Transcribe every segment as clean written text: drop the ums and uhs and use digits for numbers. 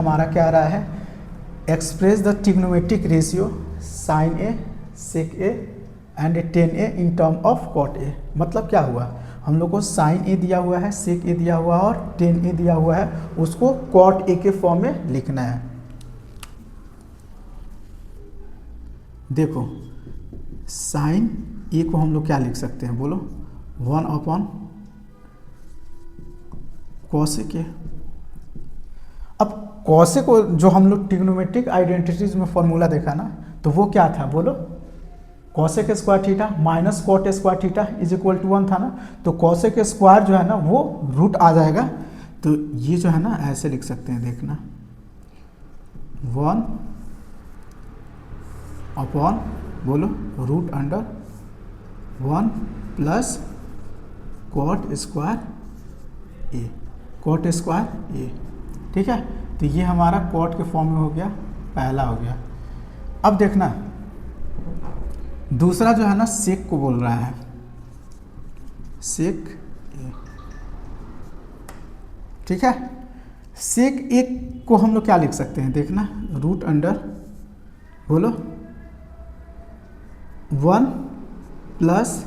हमारा क्या आ रहा है, express the trigonometric ratio sine A sec A and tan A in term of cot A. मतलब क्या हुआ, हम लोग को साइन ए दिया हुआ है, सेक ए दिया हुआ है और टेन ए दिया हुआ है, उसको कॉट ए के फॉर्म में लिखना है। देखो साइन ए को हम लोग क्या लिख सकते हैं, बोलो 1 कॉसेक ए। अब कॉसेक को जो हम लोग ट्रिग्नोमेट्रिक आइडेंटिटीज में फॉर्मूला देखा ना, तो वो क्या था, बोलो cosec square theta minus cot square theta is equal to 1 था ना। तो कॉसेक स्क्वायर जो है ना वो रूट आ जाएगा, तो ये जो है ना ऐसे लिख सकते हैं, देखना 1 अपॉन बोलो root under 1 plus cot square A, cot square A. ठीक है, तो ये हमारा कॉट के फॉर्म में हो गया, पहला हो गया। अब देखना दूसरा जो है ना सेक को बोल रहा है, सेक ए। ठीक है, सेक ए को हम लोग क्या लिख सकते हैं, देखना रूट अंडर बोलो 1 प्लस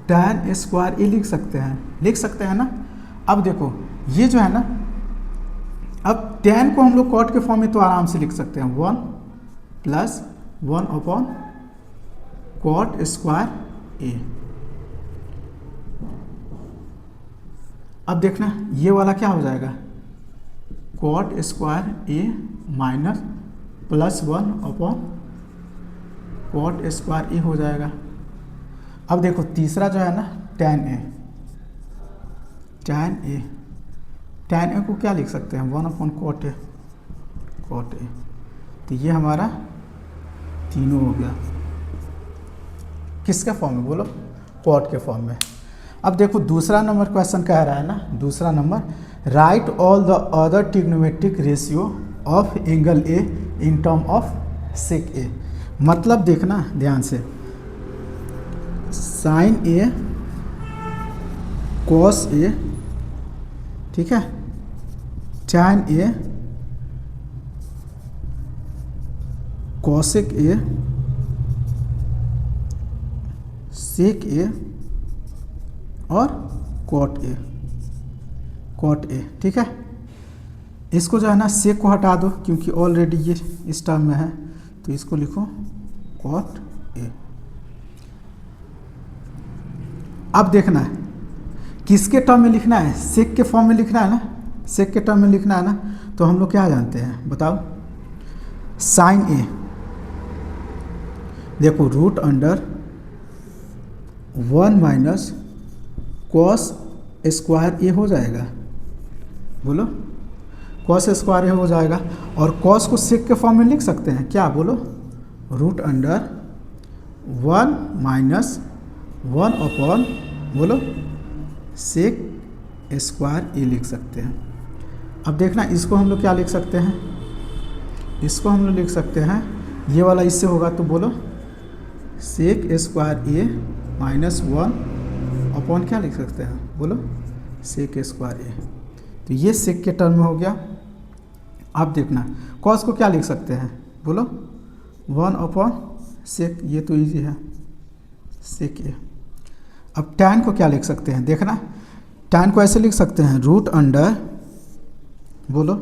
tan स्क्वायर ए लिख सकते हैं ना। अब देखो ये जो है ना, अब tan को हम लोग कॉट के फॉर्म में तो आराम से लिख सकते हैं 1 plus 1 upon cot square A. अब देखना ये वाला क्या हो जाएगा, cot square A minus plus 1 upon cot square A हो जाएगा। अब देखो तीसरा जो है ना tan ए, tan ए को क्या लिख सकते हैं 1 अपॉन कॉट ए, तो ये हमारा तीनों हो गया, किसके फॉर्म में, बोलो कॉट के फॉर्म में। अब देखो दूसरा नंबर क्वेश्चन कह रहा है ना, दूसरा number right all the other trigonometric ratio of angle A in term of sec A. मतलब देखना ध्यान से, साइन ए कॉस ए, ठीक है, tan ए कॉसेक ए, सेक ए और कॉट ए। ठीक है, इसको जो है ना सेक को हटा दो क्योंकि ऑलरेडी ये इस टर्म में है, तो इसको लिखो कॉट ए। अब देखना है किसके टर्म में लिखना है, सेक के फॉर्म में लिखना है ना, सेक के टर्म में लिखना है ना। तो हम लोग क्या जानते हैं बताओ, साइन ए देखो root under 1 minus cos square A हो जाएगा, बोलो कॉस स्क्वायर ए हो जाएगा। और कॉस को सेक के फॉर्म में लिख सकते हैं क्या, बोलो रूट अंडर 1 माइनस 1 अपॉन बोलो सेक स्क्वायर ए लिख सकते हैं। अब देखना इसको हम लोग क्या लिख सकते हैं, इसको हम लोग लिख सकते हैं, ये वाला इससे होगा तो बोलो sec square A minus 1 upon क्या लिख सकते हैं, बोलो सेक स्क्वायर ए। तो ये सेक के टर्म में हो गया। अब देखना कॉस को क्या लिख सकते हैं, बोलो 1 अपॉन सेक, ये तो इजी है सेक ए। अब tan को क्या लिख सकते हैं, देखना tan को ऐसे लिख सकते हैं रूट अंडर बोलो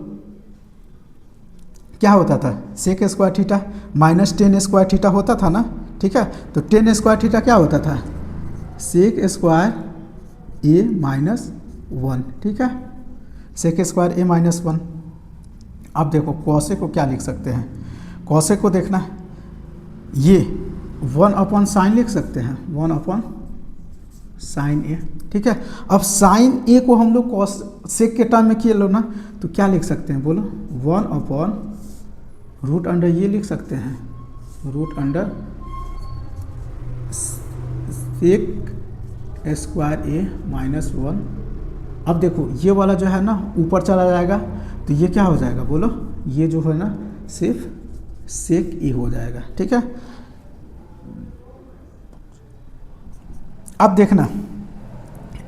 क्या होता था sec square theta minus tan square theta होता था ना। ठीक है, तो टेन स्क्वायर थीटा क्या होता था सेक स्क्वायर ए माइनस 1। ठीक है, सेक स्क्वायर ए माइनस 1। अब देखो कॉसे को क्या लिख सकते हैं, कॉसे को देखना ये 1 अपॉन साइन लिख सकते हैं, 1 अपॉन साइन ए। ठीक है, अब साइन ए को हम लोग कॉस सेक के टर्म में किए लो ना, तो क्या लिख सकते हैं, बोलो 1 अपॉन रूट अंडर ये लिख सकते हैं, root under sec square A minus 1। अब देखो ये वाला जो है ना ऊपर चला जाएगा, तो ये क्या हो जाएगा, बोलो ये जो है ना सिर्फ सेक ए हो जाएगा। ठीक है, अब देखना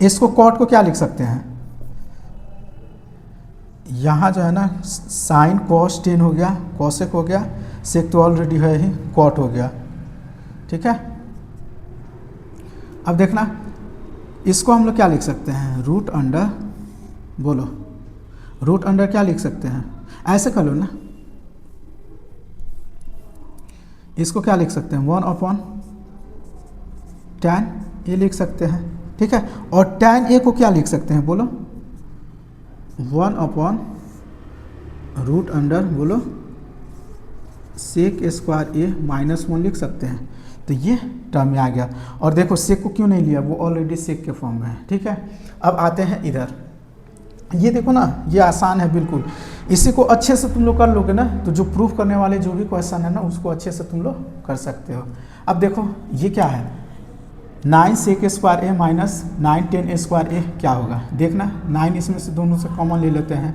इसको कॉट को क्या लिख सकते हैं, यहाँ जो है ना साइन कॉस टेन हो गया, कॉसेक हो गया, सेक तो ऑलरेडी है ही, कॉट हो गया। ठीक है, अब देखना इसको हम लोग क्या लिख सकते हैं, रूट अंडर, बोलो रूट अंडर क्या लिख सकते हैं, ऐसे कर लो ना, इसको क्या लिख सकते हैं 1 अपॉन tan ए लिख सकते हैं। ठीक है, और tan ए को क्या लिख सकते हैं, बोलो 1 अपॉन रूट अंडर, बोलो सेक स्क्वायर ए माइनस 1 लिख सकते हैं। तो ये टर्म में आ गया। और देखो सेक को क्यों नहीं लिया, वो ऑलरेडी सेक के फॉर्म में है। ठीक है, अब आते हैं इधर, ये देखो ना, ये आसान है बिल्कुल, इसी को अच्छे से तुम लोग कर लोगे ना, तो जो प्रूफ करने वाले जो भी क्वेश्चन है ना उसको अच्छे से तुम लोग कर सकते हो। अब देखो ये क्या है, 9 sec square A minus 9 tan square ए क्या होगा, देखना 9 इसमें से दोनों से कॉमन ले लेते हैं,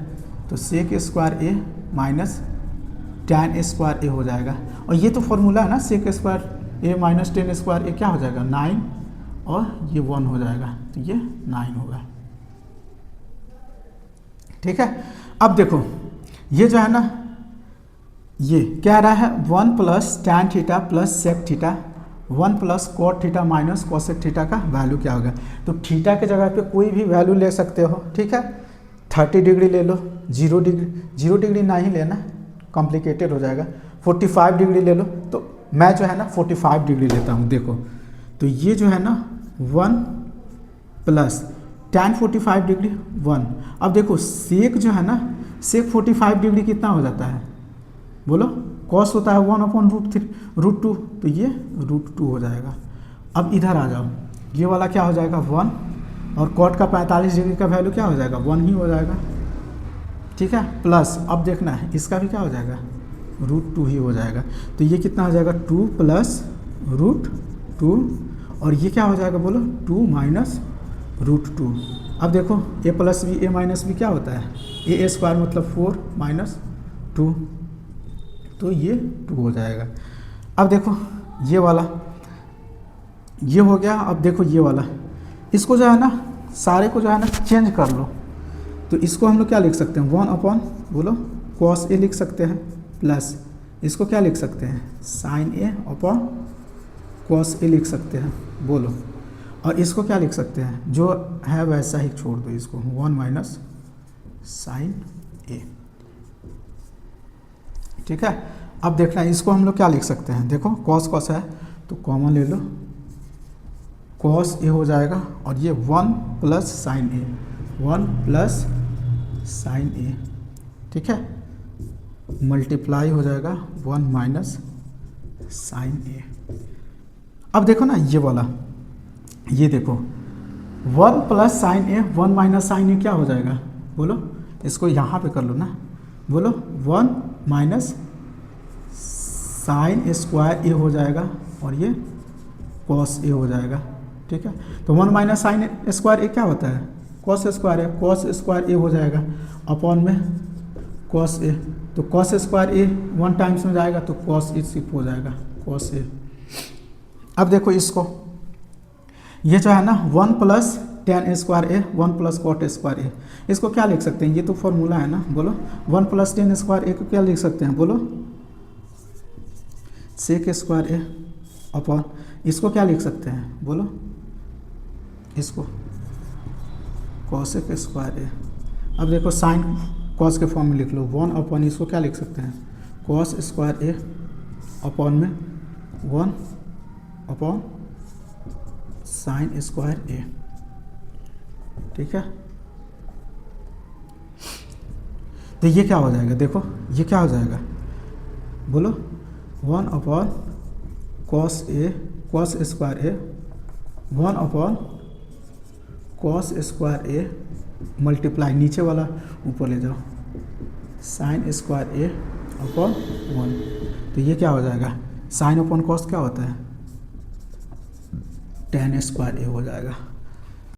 तो sec square A minus tan square A हो जाएगा। और ये तो फॉर्मूला है ना, sec square A minus tan square ए क्या हो जाएगा 9, और ये 1 हो जाएगा, तो ये 9 होगा। ठीक है, अब देखो ये जो है ना, ये कह रहा है 1 plus tan theta plus sec theta, 1 plus cot theta minus cosec theta का वैल्यू क्या होगा। तो थीटा के जगह पे कोई भी वैल्यू ले सकते हो। ठीक है, 30 डिग्री ले लो, 0 डिग्री नहीं लेना, कॉम्प्लिकेटेड हो जाएगा, 45 डिग्री ले लो, तो मैं जो है ना 45 डिग्री लेता हूँ। देखो तो ये जो है ना 1 प्लस tan 45 डिग्री 1। अब देखो सेक जो है ना, सेक 45 डिग्री कितना हो जाता है, बोलो कॉस होता है 1 अपॉन रूट 2, तो ये रूट 2 हो जाएगा। अब इधर आ जाओ, ये वाला क्या हो जाएगा 1, और कॉट का 45 डिग्री का वैल्यू क्या हो जाएगा 1 ही हो जाएगा। ठीक है, प्लस अब देखना है इसका भी क्या हो जाएगा रूट 2 ही हो जाएगा। तो ये कितना हो जाएगा 2 प्लस रूट 2, और ये क्या हो जाएगा बोलो 2 माइनस रूट 2। अब देखो ए प्लस बी ए माइनस बी क्या होता है, ए स्क्वायर मतलब 4 माइनस 2, तो ये 2 हो जाएगा। अब देखो ये वाला, ये हो गया। अब देखो ये वाला, इसको जो है ना सारे को जो है ना चेंज कर लो, तो इसको हम लोग क्या लिख सकते हैं 1 अपॉन, बोलो कॉस ए लिख सकते हैं, प्लस इसको क्या लिख सकते हैं sign A upon cos A लिख सकते हैं, बोलो। और इसको क्या लिख सकते हैं, जो है वैसा ही छोड़ दो, इसको 1 माइनस साइन ए। ठीक है, अब देखना इसको हम लोग क्या लिख सकते हैं, देखो कॉस कॉस है तो कॉमन ले लो, कॉस ए हो जाएगा, और ये 1 प्लस साइन ए, 1 प्लस साइन ए। ठीक है, मल्टीप्लाई हो जाएगा 1 माइनस साइन ए। अब देखो ना ये वाला, ये देखो 1 प्लस साइन ए 1 माइनस साइन ए क्या हो जाएगा, बोलो इसको यहाँ पे कर लो ना, बोलो 1 माइनस साइन स्क्वायर ए हो जाएगा, और ये कॉस ए हो जाएगा। ठीक है, तो 1 माइनस साइन स्क्वायर ए क्या होता है कॉस स्क्वायर है, कॉस स्क्वायर ए हो जाएगा अपॉन में कॉस ए, तो कॉस स्क्वायर ए 1 टाइम्स में जाएगा तो कॉस ए सिर्फ हो जाएगा कॉस ए। अब देखो इसको, ये जो है ना 1 प्लस tan स्क्वायर ए 1 प्लस कॉट स्क्वायर ए, इसको क्या लिख सकते हैं, ये तो फॉर्मूला है ना, बोलो 1 प्लस tan स्क्वायर ए को क्या लिख सकते हैं, बोलो सेक स्क्वायर ए अपॉन, इसको क्या लिख सकते हैं, बोलो इसको कॉसेक स्क्वायर ए। अब देखो साइन कॉस के फॉर्म में लिख लो 1 अपॉन, इसको क्या लिख सकते हैं कॉस स्क्वायर ए अपॉन में 1 अपॉन साइन स्क्वायर ए। ठीक है, तो ये क्या हो जाएगा, देखो ये क्या हो जाएगा, बोलो 1 upon cos A cos square A 1 upon cos square A multiply नीचे वाला ऊपर ले जाओ साइन स्क्वायर ए अपॉन 1, तो ये क्या हो जाएगा साइन अपॉन कॉस क्या होता है tan स्क्वायर ए हो जाएगा।